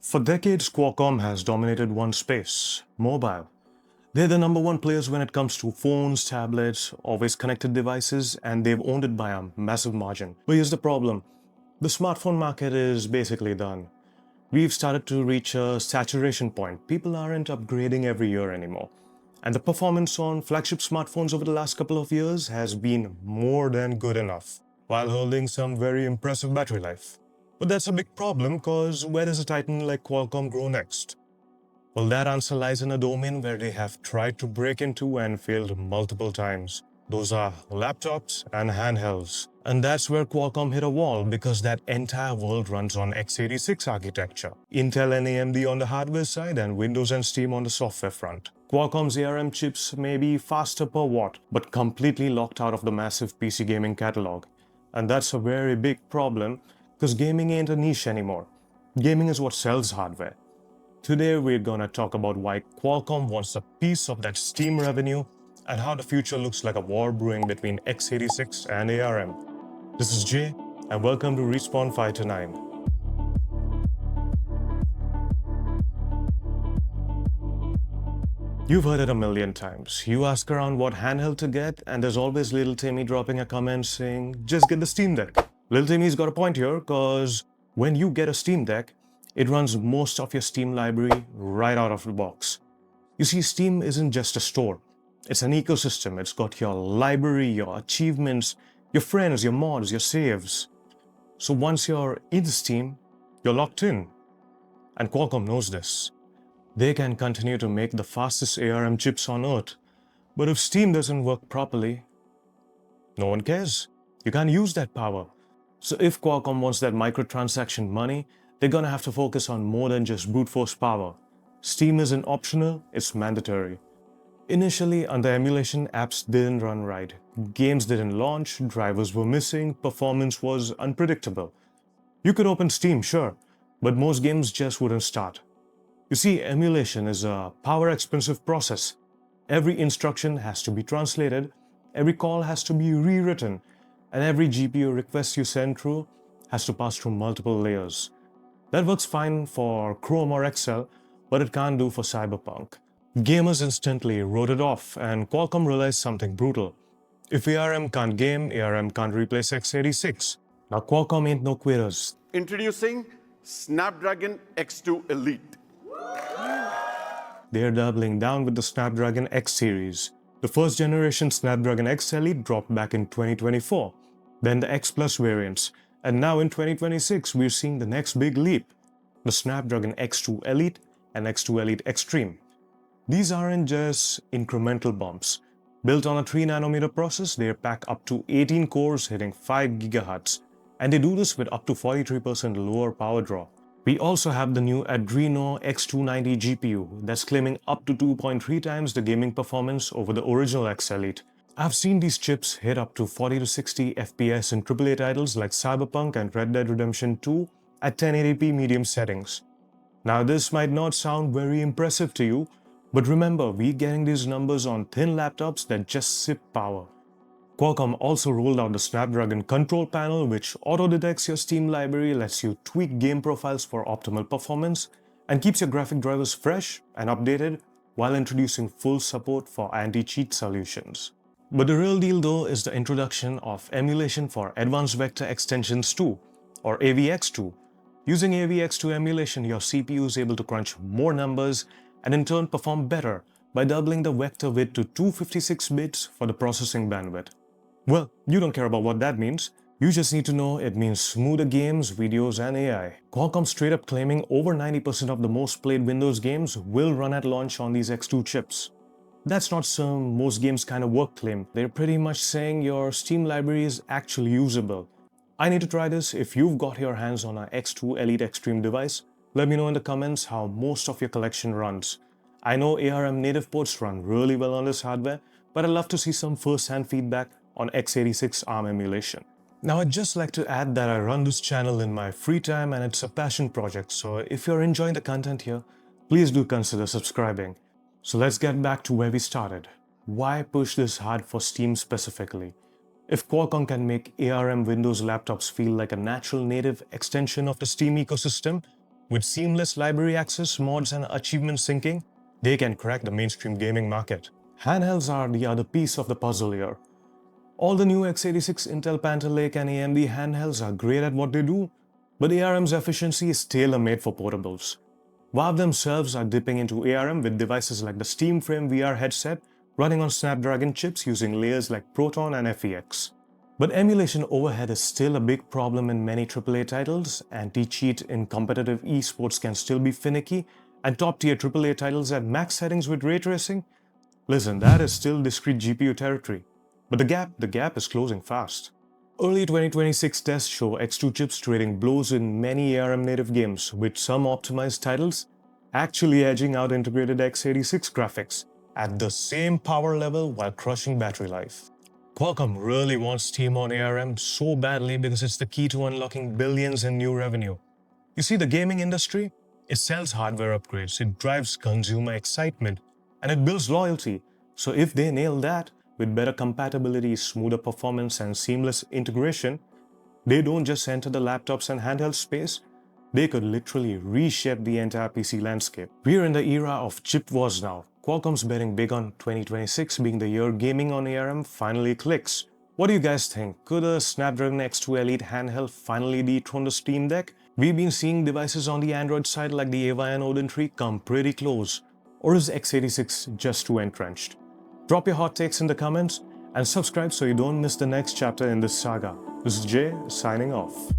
For decades, Qualcomm has dominated one space: mobile. They're the number one players when it comes to phones, tablets, always connected devices, and they've owned it by a massive margin. But here's the problem: the smartphone market is basically done. We've started to reach a saturation point. People aren't upgrading every year anymore. And the performance on flagship smartphones over the last couple of years has been more than good enough, while holding some very impressive battery life. But that's a big problem, because where does a titan like Qualcomm grow next? Well, that answer lies in a domain where they have tried to break into and failed multiple times. Those are laptops and handhelds. And that's where Qualcomm hit a wall, because that entire world runs on x86 architecture. Intel and AMD on the hardware side, and Windows and Steam on the software front. Qualcomm's ARM chips may be faster per watt, but completely locked out of the massive PC gaming catalog. And that's a very big problem, because gaming ain't a niche anymore. Gaming is what sells hardware. Today we're gonna talk about why Qualcomm wants a piece of that Steam revenue and how the future looks like a war brewing between x86 and ARM. This is Jay, and welcome to Respawn 529. You've heard it a million times. You ask around what handheld to get, and there's always little Timmy dropping a comment saying, just get the Steam Deck. Little Timmy's got a point here, because when you get a Steam Deck, it runs most of your Steam library right out of the box. You see, Steam isn't just a store. It's an ecosystem. It's got your library, your achievements, your friends, your mods, your saves. So once you're in Steam, you're locked in. And Qualcomm knows this. They can continue to make the fastest ARM chips on Earth. But if Steam doesn't work properly, no one cares. You can't use that power. So if Qualcomm wants that microtransaction money, they're gonna have to focus on more than just brute force power. Steam isn't optional, it's mandatory. Initially, under emulation, apps didn't run right. Games didn't launch, drivers were missing, performance was unpredictable. You could open Steam, sure, but most games just wouldn't start. You see, emulation is a power-expensive process. Every instruction has to be translated, every call has to be rewritten, and every GPU request you send through has to pass through multiple layers. That works fine for Chrome or Excel, but it can't do for Cyberpunk. Gamers instantly wrote it off, and Qualcomm realized something brutal. If ARM can't game, ARM can't replace x86. Now Qualcomm ain't no quitters. Introducing Snapdragon X2 Elite. They're doubling down with the Snapdragon X series. The first generation Snapdragon X Elite dropped back in 2024, then the X Plus variants, and now in 2026 we're seeing the next big leap, the Snapdragon X2 Elite and X2 Elite Extreme. These aren't just incremental bumps. Built on a 3nm process, they pack up to 18 cores hitting 5 GHz, and they do this with up to 43% lower power draw. We also have the new Adreno X290 GPU that's claiming up to 2.3 times the gaming performance over the original X Elite. I've seen these chips hit up to 40 to 60 FPS in AAA titles like Cyberpunk and Red Dead Redemption 2 at 1080p medium settings. Now this might not sound very impressive to you, but remember, we're getting these numbers on thin laptops that just sip power. Qualcomm also rolled out the Snapdragon Control Panel, which auto-detects your Steam library, lets you tweak game profiles for optimal performance, and keeps your graphic drivers fresh and updated while introducing full support for anti-cheat solutions. But the real deal though is the introduction of emulation for Advanced Vector Extensions 2, or AVX2. Using AVX2 emulation, your CPU is able to crunch more numbers and in turn perform better by doubling the vector width to 256 bits for the processing bandwidth. Well, you don't care about what that means. You just need to know it means smoother games, videos, and AI. Qualcomm straight up claiming over 90% of the most played Windows games will run at launch on these X2 chips. That's not some most games kind of work claim. They're pretty much saying your Steam library is actually usable. I need to try this. If you've got your hands on an X2 Elite Extreme device, let me know in the comments how most of your collection runs. I know ARM native ports run really well on this hardware, but I'd love to see some first-hand feedback on x86 ARM emulation. Now I'd just like to add that I run this channel in my free time and it's a passion project, so if you're enjoying the content here, please do consider subscribing. So let's get back to where we started. Why push this hard for Steam specifically? If Qualcomm can make ARM Windows laptops feel like a natural native extension of the Steam ecosystem, With seamless library access, mods and achievement syncing, they can crack the mainstream gaming market. Handhelds are the other piece of the puzzle here. All the new x86 Intel Panther Lake and AMD handhelds are great at what they do, but ARM's efficiency is tailor-made for portables. Valve themselves are dipping into ARM with devices like the Steam Frame VR headset running on Snapdragon chips using layers like Proton and FEX. But emulation overhead is still a big problem in many AAA titles. Anti-cheat in competitive esports can still be finicky, and top-tier AAA titles at max settings with ray tracing? Listen, that is still discrete GPU territory. But the gap is closing fast. Early 2026 tests show X2 chips trading blows in many ARM native games, with some optimized titles actually edging out integrated x86 graphics at the same power level while crushing battery life. Qualcomm really wants Steam on ARM so badly because it's the key to unlocking billions in new revenue. You see, the gaming industry, it sells hardware upgrades, it drives consumer excitement, and it builds loyalty. So if they nail that, with better compatibility, smoother performance, and seamless integration, they don't just enter the laptops and handheld space, they could literally reshape the entire PC landscape. We're in the era of chip wars now. Qualcomm's betting big on 2026 being the year gaming on ARM finally clicks. What do you guys think? Could a Snapdragon X2 Elite handheld finally dethrone the Steam Deck? We've been seeing devices on the Android side like the Ava and Odin Tree come pretty close. Or is x86 just too entrenched? Drop your hot takes in the comments and subscribe so you don't miss the next chapter in this saga. This is Jay signing off.